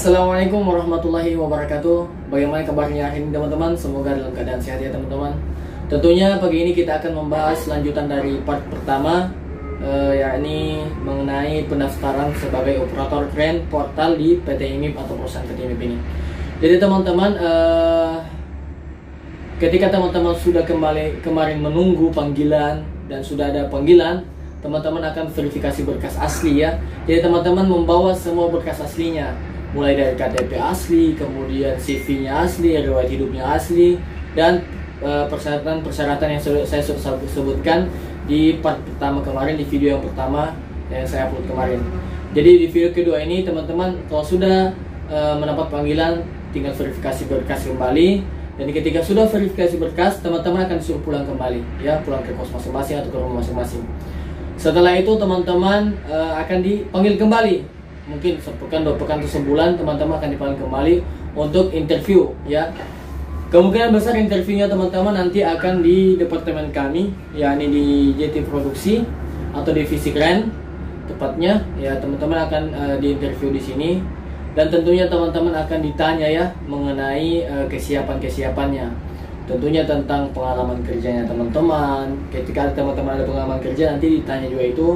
Assalamualaikum warahmatullahi wabarakatuh. Bagaimana kabarnya hari ini teman-teman? Semoga dalam keadaan sehat ya teman-teman. Tentunya pagi ini kita akan membahas lanjutan dari part pertama, yakni mengenai pendaftaran sebagai operator kren portal di PT IMIP atau perusahaan PT IMIP ini. Jadi teman-teman, ketika teman-teman sudah kemarin menunggu panggilan dan sudah ada panggilan, teman-teman akan verifikasi berkas asli ya. Jadi teman-teman membawa semua berkas aslinya, mulai dari KTP asli, kemudian CV-nya asli, riwayat hidupnya asli, dan persyaratan-persyaratan yang saya sudah sebutkan di part pertama kemarin, di video yang pertama yang saya upload kemarin. Jadi di video kedua ini teman-teman kalau sudah mendapat panggilan, tinggal verifikasi berkas kembali. Dan ketika sudah verifikasi berkas, teman-teman akan disuruh pulang kembali ya, pulang ke kos masing-masing atau ke rumah masing-masing. Setelah itu teman-teman akan dipanggil kembali. Mungkin sepekan, 2 pekan, atau sebulan teman-teman akan dipanggil kembali untuk interview ya. Kemungkinan besar interviewnya teman-teman nanti akan di departemen kami, yakni di JT Produksi atau divisi kren tepatnya ya. Teman-teman akan diinterview di sini, dan tentunya teman-teman akan ditanya ya mengenai kesiapannya. Tentunya tentang pengalaman kerjanya teman-teman. Ketika teman-teman ada pengalaman kerja, nanti ditanya juga itu.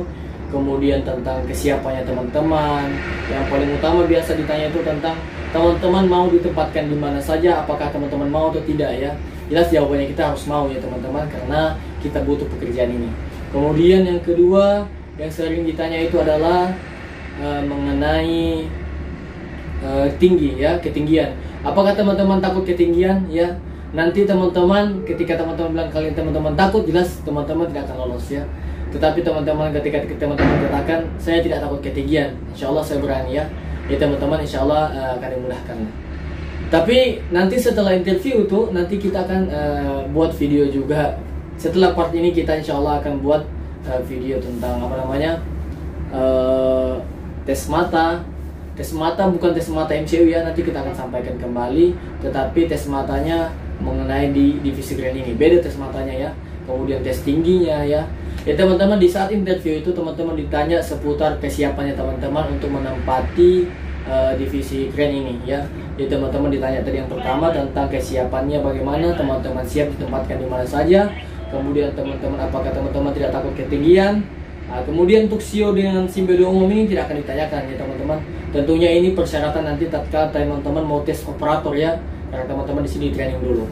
Kemudian tentang kesiapannya teman-teman. Yang paling utama biasa ditanya itu tentang teman-teman mau ditempatkan di mana saja, apakah teman-teman mau atau tidak ya. Jelas jawabannya kita harus mau ya teman-teman, karena kita butuh pekerjaan ini. Kemudian yang kedua yang sering ditanya itu adalah mengenai tinggi ya, ketinggian. Apakah teman-teman takut ketinggian ya? Nanti teman-teman, ketika teman-teman bilang kalian teman-teman takut, jelas teman-teman tidak akan lolos ya. Tetapi teman-teman ketika teman-teman katakan saya tidak takut ketinggian, insya Allah saya berani ya. Ya teman-teman, insya Allah akan dimudahkan. Tapi nanti setelah interview itu, nanti kita akan buat video juga. Setelah part ini kita insya Allah akan buat video tentang apa namanya, tes mata. Tes mata bukan tes mata MCU ya, nanti kita akan sampaikan kembali. Tetapi tes matanya mengenai di divisi kren ini beda tes matanya ya. Kemudian tes tingginya ya. Ya teman-teman, di saat interview itu teman-teman ditanya seputar kesiapannya teman-teman untuk menempati divisi kren ini ya. Jadi teman-teman ditanya tadi yang pertama tentang kesiapannya bagaimana, teman-teman siap ditempatkan di mana saja. Kemudian teman-teman apakah teman-teman tidak takut ketinggian. Kemudian untuk SIO dengan SIM BDO umum ini tidak akan ditanyakan ya teman-teman. Tentunya ini persyaratan nanti tatkala teman-teman mau tes operator ya, karena teman-teman di sini training dulu.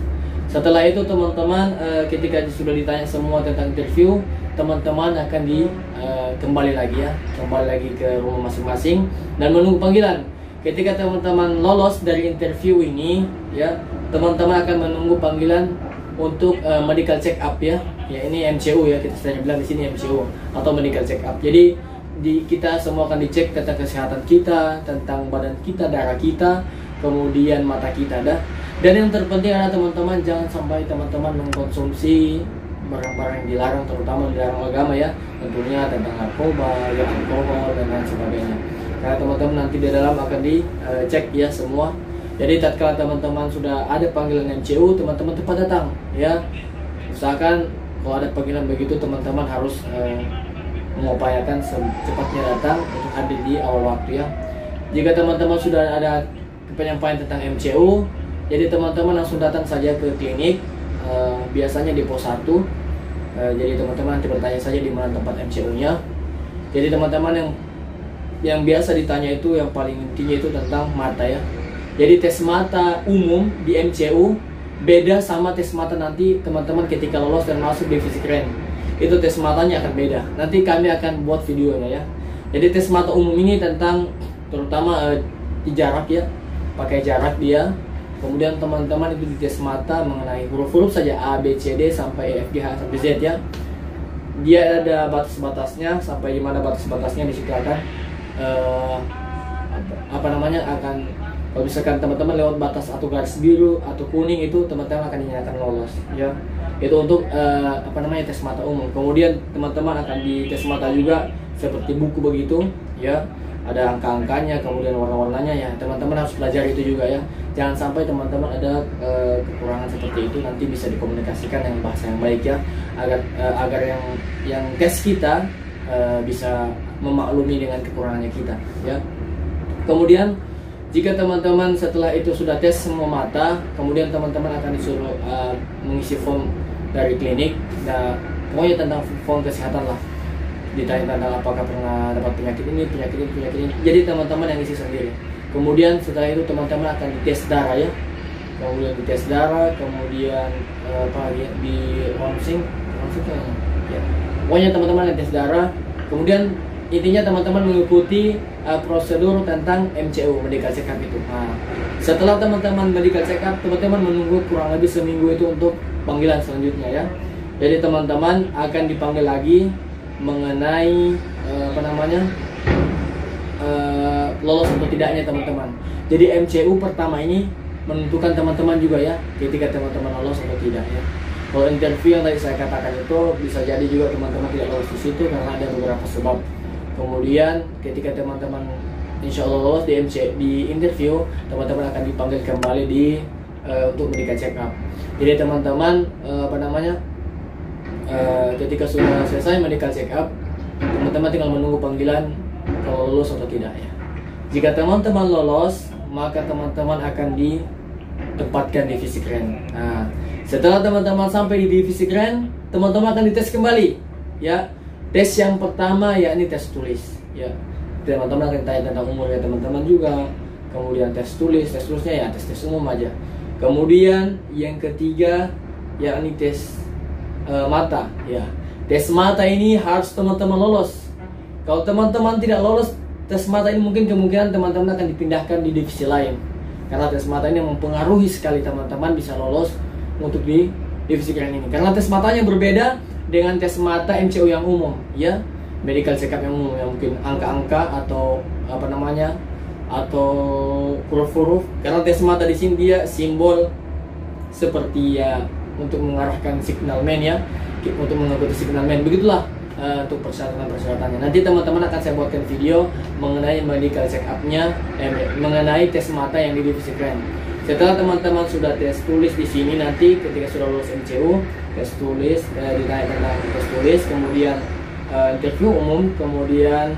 Setelah itu teman-teman ketika sudah ditanya semua tentang interview, teman-teman akan kembali lagi ya, kembali lagi ke rumah masing-masing dan menunggu panggilan. Ketika teman-teman lolos dari interview ini ya, teman-teman akan menunggu panggilan untuk medical check up ya. Ya ini MCU ya, kita sering bilang di sini MCU atau medical check up. Jadi kita semua akan dicek tentang kesehatan kita, tentang badan kita, darah kita, kemudian mata kita dah. Dan yang terpenting adalah teman-teman jangan sampai teman-teman mengkonsumsi barang-barang yang dilarang, terutama dilarang agama ya. Tentunya tentang narkoba, ya, alkohol dan lain sebagainya. Karena teman-teman nanti di dalam akan dicek ya semua. Jadi tatkala teman-teman sudah ada panggilan MCU, teman-teman tepat datang ya. Usahakan kalau ada panggilan begitu teman-teman harus mengupayakan secepatnya datang untuk hadir di awal waktu ya. Jika teman-teman sudah ada penyampaian tentang MCU, jadi teman-teman langsung datang saja ke klinik, biasanya di pos 1. Jadi teman-teman nanti bertanya saja di mana tempat MCU-nya. Jadi teman-teman yang biasa ditanya itu yang paling intinya itu tentang mata ya. Jadi tes mata umum di MCU beda sama tes mata nanti teman-teman ketika lolos dan masuk divisi kren. Itu tes matanya akan beda. Nanti kami akan buat videonya ya. Jadi tes mata umum ini tentang terutama di jarak ya, pakai jarak dia. Kemudian teman-teman itu di tes mata mengenai huruf-huruf saja A, B, C, D sampai E, F, G, H sampai Z ya. Dia ada batas-batasnya, sampai di mana batas-batasnya di situ akan akan kalau misalkan teman-teman lewat batas atau garis biru atau kuning itu teman-teman akan dinyatakan lolos ya. Itu untuk tes mata umum. Kemudian teman-teman akan di tes mata juga seperti buku begitu ya. Ada angka-angkanya, kemudian warna-warnanya ya. Teman-teman harus pelajari itu juga ya. Jangan sampai teman-teman ada kekurangan seperti itu, nanti bisa dikomunikasikan dengan bahasa yang baik ya, agar yang tes kita bisa memaklumi dengan kekurangannya kita ya. Kemudian Jika teman-teman setelah itu sudah tes semua mata, kemudian teman-teman akan disuruh mengisi form dari klinik. Nah, pokoknya tentang form kesehatan lah. Ditanya tentang apakah pernah dapat penyakit ini. Jadi teman-teman yang isi sendiri. Kemudian setelah itu teman-teman akan dites darah ya. Kemudian dites darah, kemudian di ronsen ya. Pokoknya teman-teman akan tes darah. Kemudian intinya teman-teman mengikuti prosedur tentang MCU, medical check up itu. Nah, setelah teman-teman medical check up, teman-teman menunggu kurang lebih seminggu itu untuk panggilan selanjutnya ya. Jadi teman-teman akan dipanggil lagi mengenai lolos atau tidaknya teman-teman. Jadi MCU pertama ini menentukan teman-teman juga ya, ketika teman-teman lolos atau tidak ya. Kalau interview yang tadi saya katakan itu bisa jadi juga teman-teman tidak lolos di situ karena ada beberapa sebab. Kemudian ketika teman-teman insya Allah lolos di interview, teman-teman akan dipanggil kembali untuk medical check up. Jadi teman-teman ketika sudah selesai medical check up, teman-teman tinggal menunggu panggilan kalau lolos atau tidak ya. Jika teman-teman lolos, maka teman-teman akan ditempatkan di Physikrand. Nah, setelah teman-teman sampai di Physikrand, teman-teman akan dites kembali ya. Tes yang pertama yakni tes tulis ya. Teman-teman akan tanya tentang umurnya teman-teman juga. Kemudian tes tulisnya ya tes umum aja. Kemudian yang ketiga yakni tes mata ya. Tes mata ini harus teman-teman lolos. Kalau teman-teman tidak lolos tes mata ini, mungkin kemungkinan teman-teman akan dipindahkan di divisi lain. Karena tes mata ini mempengaruhi sekali teman-teman bisa lolos untuk di divisi keren ini. Karena tes matanya berbeda dengan tes mata MCU yang umum ya. Medical check up yang umum yang mungkin angka-angka atau atau huruf-huruf. Karena tes mata di sini dia simbol seperti ya untuk mengarahkan signalman ya, untuk mengikuti signalman. Begitulah untuk persyaratan-persyaratannya. Nanti teman-teman akan saya buatkan video mengenai medical check up-nya, mengenai tes mata yang di divisi keren. Setelah teman-teman sudah tes tulis di sini, nanti ketika sudah lulus MCU, tes tulis, ditanya tentang tes tulis, kemudian interview umum, kemudian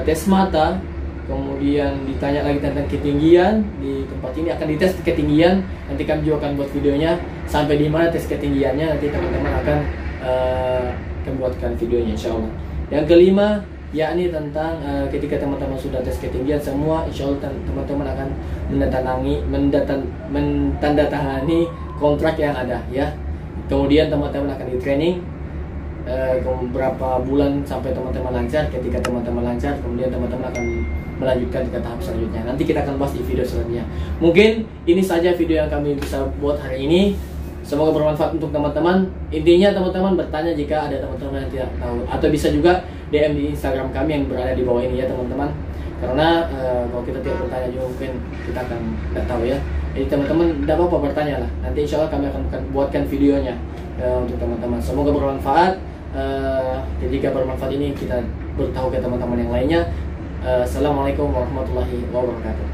tes mata, kemudian ditanya lagi tentang ketinggian. Di tempat ini akan dites ketinggian. Nanti kami juga akan buat videonya sampai di mana tes ketinggiannya. Nanti teman-teman akan buatkan videonya insya Allah. Yang kelima yakni tentang ketika teman-teman sudah tes ketinggian semua, insya Allah teman-teman akan menandatangani kontrak yang ada ya. Kemudian teman-teman akan di training beberapa bulan sampai teman-teman lancar. Ketika teman-teman lancar, kemudian teman-teman akan melanjutkan ke tahap selanjutnya. Nanti kita akan bahas di video selanjutnya. Mungkin ini saja video yang kami bisa buat hari ini. Semoga bermanfaat untuk teman-teman. Intinya teman-teman bertanya jika ada teman-teman yang tidak tahu, atau bisa juga DM di Instagram kami yang berada di bawah ini ya teman-teman. Karena kalau kita tidak bertanya juga mungkin kita akan tidak tahu ya. Jadi teman-teman tidak apa-apa bertanya lah. Nanti insya Allah kami akan buatkan videonya untuk teman-teman. Semoga bermanfaat. Jika bermanfaat ini kita beritahu ke teman-teman yang lainnya. Assalamualaikum warahmatullahi wabarakatuh.